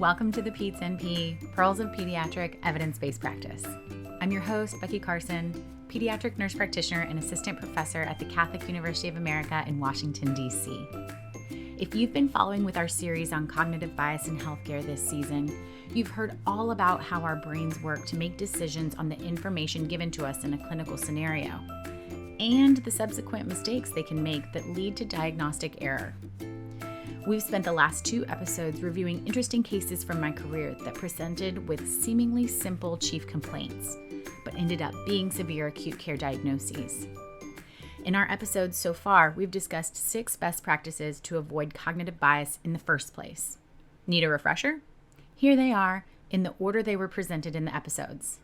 Welcome to the Peds NP, Pearls of Pediatric Evidence-Based Practice. I'm your host, Becky Carson, pediatric nurse practitioner and assistant professor at the Catholic University of America in Washington, D.C. If you've been following with our series on cognitive bias in healthcare this season, you've heard all about how our brains work to make decisions on the information given to us in a clinical scenario, and the subsequent mistakes they can make that lead to diagnostic error. We've spent the last 2 episodes reviewing interesting cases from my career that presented with seemingly simple chief complaints, but ended up being severe acute care diagnoses. In our episodes so far, we've discussed 6 best practices to avoid cognitive bias in the first place. Need a refresher? Here they are in the order they were presented in the episodes.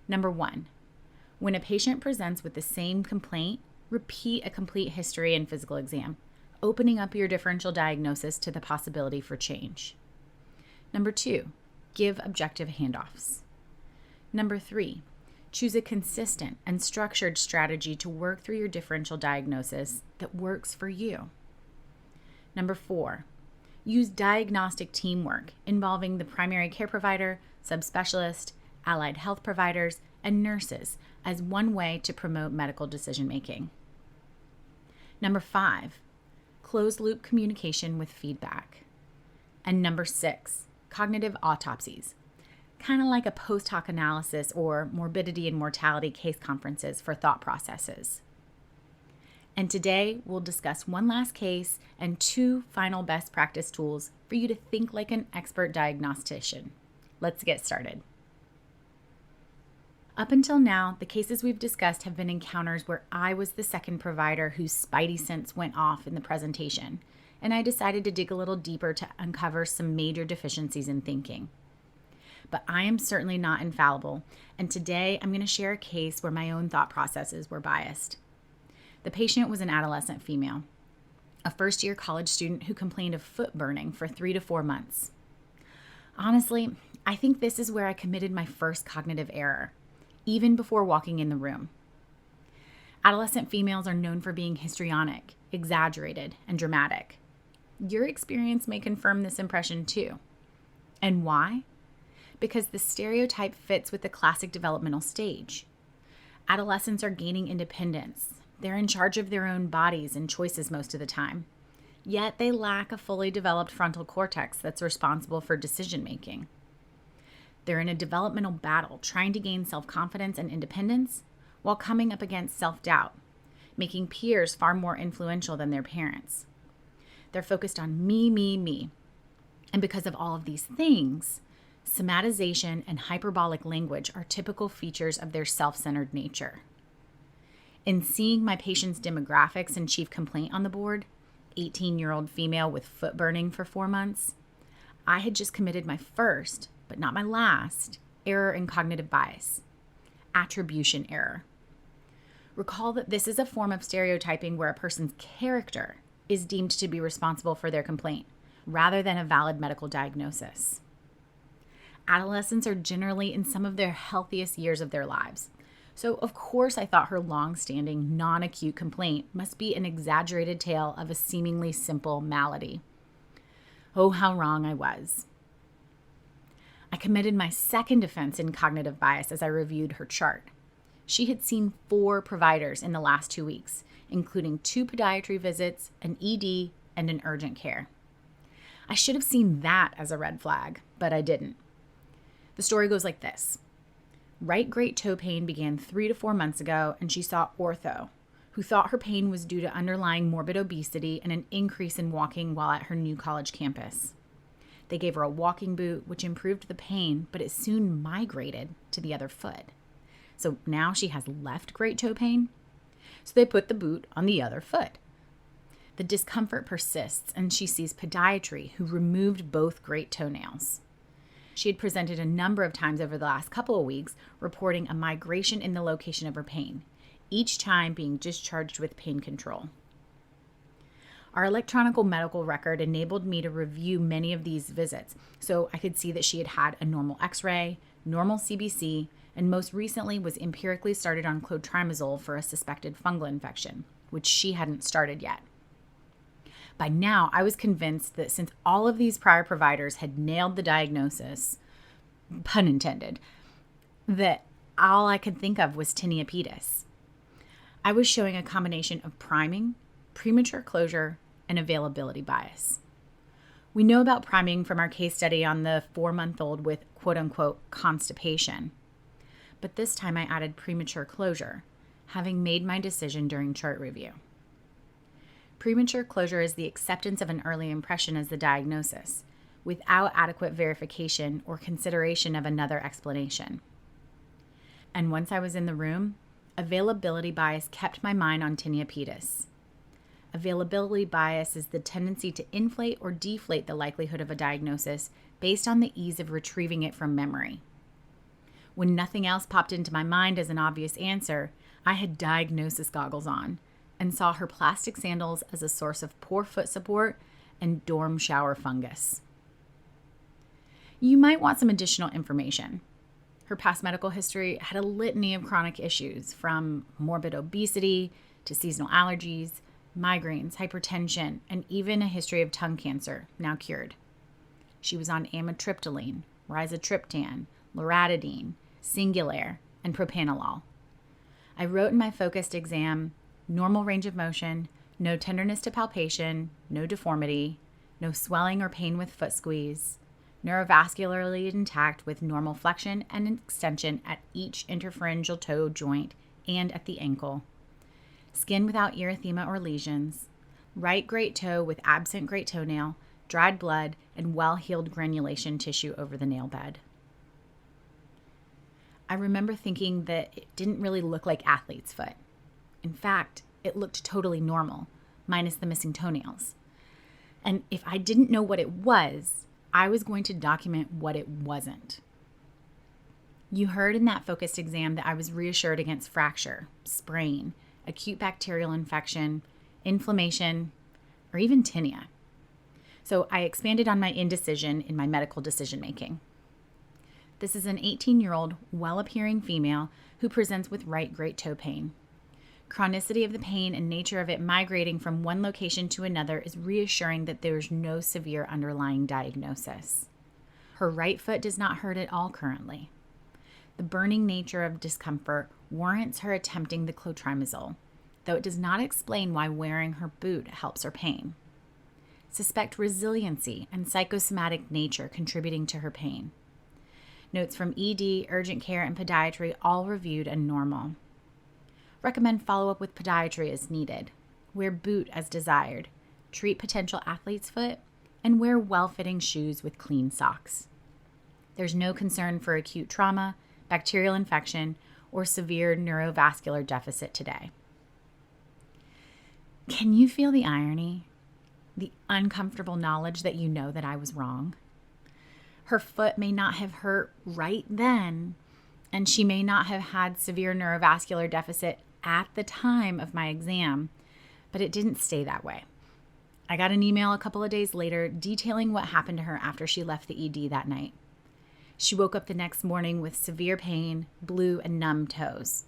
Number 1, when a patient presents with the same complaint, repeat a complete history and physical exam, opening up your differential diagnosis to the possibility for change. Number 2, give objective handoffs. Number 3, choose a consistent and structured strategy to work through your differential diagnosis that works for you. Number 4, use diagnostic teamwork involving the primary care provider, subspecialist, allied health providers, and nurses as one way to promote medical decision-making. Number 5, closed-loop communication with feedback. And number 6, cognitive autopsies, kind of like a post hoc analysis or morbidity and mortality case conferences for thought processes. And today, we'll discuss one last case and 2 final best practice tools for you to think like an expert diagnostician. Let's get started. Up until now, the cases we've discussed have been encounters where I was the second provider whose spidey sense went off in the presentation, and I decided to dig a little deeper to uncover some major deficiencies in thinking. But I am certainly not infallible, and today I'm going to share a case where my own thought processes were biased. The patient was an adolescent female, a first-year college student who complained of foot burning for 3 to 4 months. Honestly, I think this is where I committed my first cognitive error, even before walking in the room. Adolescent females are known for being histrionic, exaggerated, and dramatic. Your experience may confirm this impression too. And why? Because the stereotype fits with the classic developmental stage. Adolescents are gaining independence. They're in charge of their own bodies and choices most of the time. Yet they lack a fully developed frontal cortex that's responsible for decision-making. They're in a developmental battle, trying to gain self-confidence and independence while coming up against self-doubt, making peers far more influential than their parents. They're focused on me. And because of all of these things, somatization and hyperbolic language are typical features of their self-centered nature. In seeing my patient's demographics and chief complaint on the board, 18-year-old female with foot burning for 4 months, I had just committed my first, but not my last, error in cognitive bias, attribution error. Recall that this is a form of stereotyping where a person's character is deemed to be responsible for their complaint, rather than a valid medical diagnosis. Adolescents are generally in some of their healthiest years of their lives. So of course I thought her long-standing, non-acute complaint must be an exaggerated tale of a seemingly simple malady. Oh, how wrong I was. I committed my second offense in cognitive bias as I reviewed her chart. She had seen 4 providers in the last 2 weeks, including 2 podiatry visits, an ED, and an urgent care. I should have seen that as a red flag, but I didn't. The story goes like this. Right great toe pain began 3 to 4 months ago, and she saw ortho, who thought her pain was due to underlying morbid obesity and an increase in walking while at her new college campus. They gave her a walking boot, which improved the pain, but it soon migrated to the other foot. So now she has left great toe pain. So they put the boot on the other foot. The discomfort persists, and she sees podiatry, who removed both great toenails. She had presented a number of times over the last couple of weeks, reporting a migration in the location of her pain, each time being discharged with pain control. Our electronic medical record enabled me to review many of these visits, so I could see that she had had a normal x-ray, normal CBC, and most recently was empirically started on clotrimazole for a suspected fungal infection, which she hadn't started yet. By now, I was convinced that since all of these prior providers had nailed the diagnosis, pun intended, that all I could think of was tinea pedis. I was showing a combination of priming, premature closure, and availability bias. We know about priming from our case study on the 4-month-old with quote-unquote constipation. But this time I added premature closure, having made my decision during chart review. Premature closure is the acceptance of an early impression as the diagnosis, without adequate verification or consideration of another explanation. And once I was in the room, availability bias kept my mind on tinea pedis. Availability bias is the tendency to inflate or deflate the likelihood of a diagnosis based on the ease of retrieving it from memory. When nothing else popped into my mind as an obvious answer, I had diagnosis goggles on and saw her plastic sandals as a source of poor foot support and dorm shower fungus. You might want some additional information. Her past medical history had a litany of chronic issues, from morbid obesity to seasonal allergies, migraines, hypertension, and even a history of tongue cancer, now cured. She was on amitriptyline, rizatriptan, loratadine, Singulair, and propanolol. I wrote in my focused exam, normal range of motion, no tenderness to palpation, no deformity, no swelling or pain with foot squeeze, neurovascularly intact with normal flexion and extension at each interpharyngeal toe joint and at the ankle, skin without erythema or lesions, right great toe with absent great toenail, dried blood, and well-healed granulation tissue over the nail bed. I remember thinking that it didn't really look like athlete's foot. In fact, it looked totally normal, minus the missing toenails. And if I didn't know what it was, I was going to document what it wasn't. You heard in that focused exam that I was reassured against fracture, sprain, acute bacterial infection, inflammation, or even tinea. So I expanded on my indecision in my medical decision making. This is an 18-year-old, well-appearing female who presents with right great toe pain. Chronicity of the pain and nature of it migrating from one location to another is reassuring that there's no severe underlying diagnosis. Her right foot does not hurt at all currently. The burning nature of discomfort warrants her attempting the clotrimazole, though it does not explain why wearing her boot helps her pain. Suspect resiliency and psychosomatic nature contributing to her pain. Notes from ED, urgent care, and podiatry all reviewed and normal. Recommend follow-up with podiatry as needed. Wear boot as desired. Treat potential athlete's foot, and wear well-fitting shoes with clean socks. There's no concern for acute trauma, bacterial infection, or severe neurovascular deficit today. Can you feel the irony? The uncomfortable knowledge that you know that I was wrong? Her foot may not have hurt right then, and she may not have had severe neurovascular deficit at the time of my exam, but it didn't stay that way. I got an email a couple of days later detailing what happened to her after she left the ED that night. She woke up the next morning with severe pain, blue, and numb toes.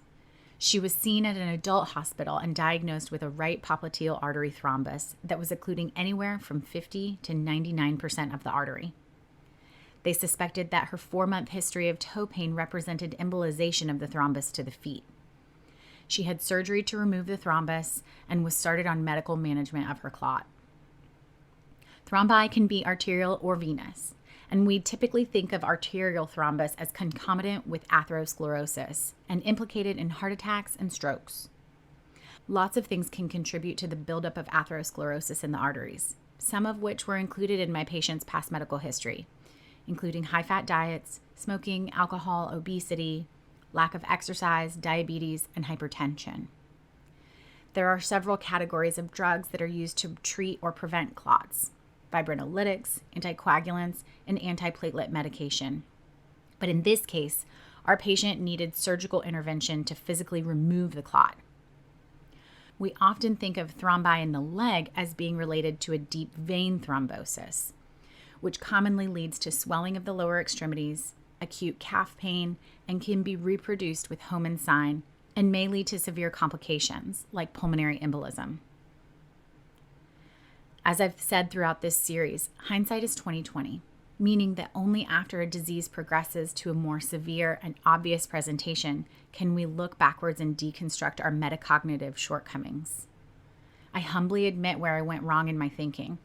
She was seen at an adult hospital and diagnosed with a right popliteal artery thrombus that was occluding anywhere from 50 to 99% of the artery. They suspected that her 4-month history of toe pain represented embolization of the thrombus to the feet. She had surgery to remove the thrombus and was started on medical management of her clot. Thrombi can be arterial or venous, and we typically think of arterial thrombus as concomitant with atherosclerosis and implicated in heart attacks and strokes. Lots of things can contribute to the buildup of atherosclerosis in the arteries, some of which were included in my patient's past medical history, including high-fat diets, smoking, alcohol, obesity, lack of exercise, diabetes, and hypertension. There are several categories of drugs that are used to treat or prevent clots: fibrinolytics, anticoagulants, and antiplatelet medication. But in this case, our patient needed surgical intervention to physically remove the clot. We often think of thrombi in the leg as being related to a deep vein thrombosis, which commonly leads to swelling of the lower extremities, acute calf pain, and can be reproduced with Hohmann sign and may lead to severe complications like pulmonary embolism. As I've said throughout this series, hindsight is 20/20, meaning that only after a disease progresses to a more severe and obvious presentation can we look backwards and deconstruct our metacognitive shortcomings. I humbly admit where I went wrong in my thinking.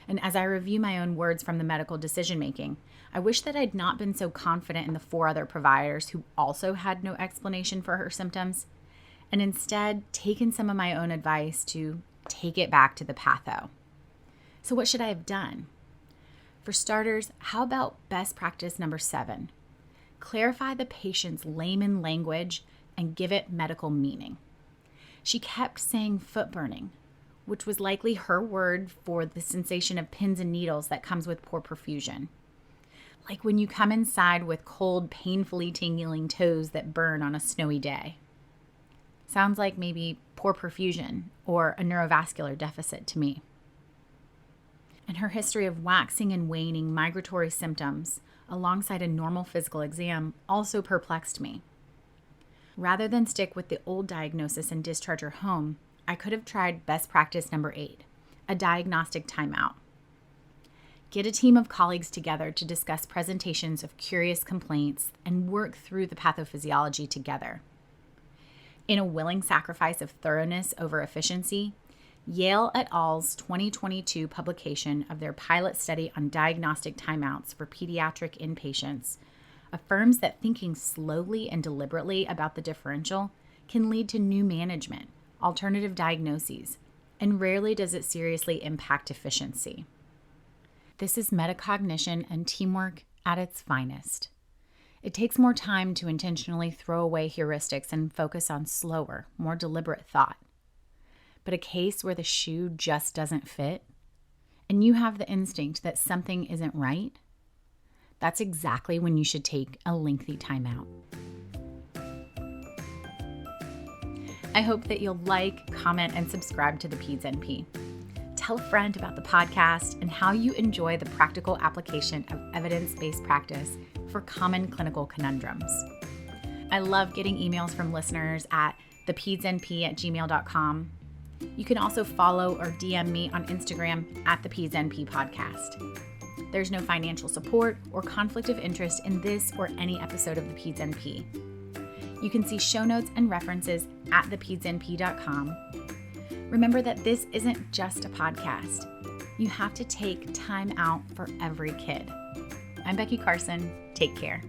And as I review my own words from the medical decision-making, I wish that I'd not been so confident in the 4 other providers who also had no explanation for her symptoms, and instead taken some of my own advice to take it back to the patho. So what should I have done? For starters, how about best practice number 7? Clarify the patient's layman language and give it medical meaning. She kept saying foot burning, which was likely her word for the sensation of pins and needles that comes with poor perfusion. Like when you come inside with cold, painfully tingling toes that burn on a snowy day. Sounds like maybe poor perfusion or a neurovascular deficit to me. And her history of waxing and waning migratory symptoms alongside a normal physical exam also perplexed me. Rather than stick with the old diagnosis and discharge her home, I could have tried best practice number 8, a diagnostic timeout. Get a team of colleagues together to discuss presentations of curious complaints and work through the pathophysiology together. In a willing sacrifice of thoroughness over efficiency, Yale et al.'s 2022 publication of their pilot study on diagnostic timeouts for pediatric inpatients affirms that thinking slowly and deliberately about the differential can lead to new management, alternative diagnoses, and rarely does it seriously impact efficiency. This is metacognition and teamwork at its finest. It takes more time to intentionally throw away heuristics and focus on slower, more deliberate thought. But a case where the shoe just doesn't fit, and you have the instinct that something isn't right, that's exactly when you should take a lengthy timeout. I hope that you'll like, comment, and subscribe to the Peds NP. Tell a friend about the podcast and how you enjoy the practical application of evidence-based practice for common clinical conundrums. I love getting emails from listeners at thepedsnp@gmail.com. You can also follow or DM me on Instagram at the Peds NP podcast. There's no financial support or conflict of interest in this or any episode of the Peds NP. You can see show notes and references at thepedsnp.com. Remember that this isn't just a podcast. You have to take time out for every kid. I'm Becky Carson. Take care.